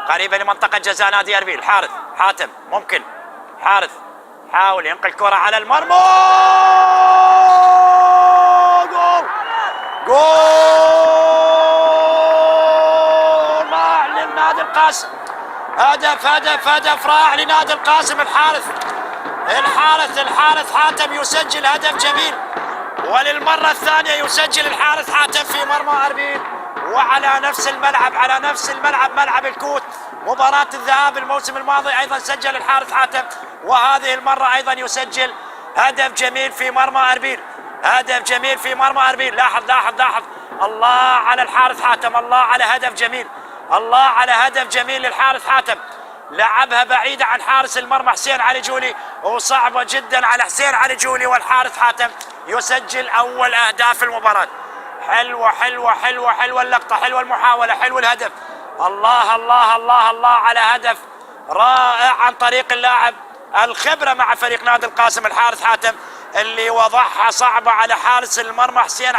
قريبة لمنطقة جزاء نادي أربيل. الحارث حاتم ممكن، حارث حاول ينقل كرة على المرمى. جول جول رائع للنادي القاسم. هدف هدف هدف رائع لنادي القاسم. الحارث حاتم يسجل هدف جميل، وللمرة الثانية يسجل الحارث حاتم في مرمى أربيل، وعلى نفس الملعب ملعب الكوت. مباراة الذهاب الموسم الماضي أيضا سجل الحارث حاتم، وهذه المرة أيضا يسجل هدف جميل في مرمى أربيل. هدف جميل في مرمى أربيل. لاحظ الله على الحارث حاتم، الله على هدف جميل، الله على هدف جميل للحارث حاتم. لعبها بعيدة عن حارس المرمى حسين علي جولي، وصعبة جدا على حسين علي جولي، والحارث حاتم يسجل أول أهداف المباراة. حلوة اللقطة، حلوة المحاولة، حلو الهدف. الله على هدف رائع عن طريق اللاعب الخبرة مع فريق نادي القاسم الحارث حاتم، اللي وضعها صعبة على حارس المرمى حسين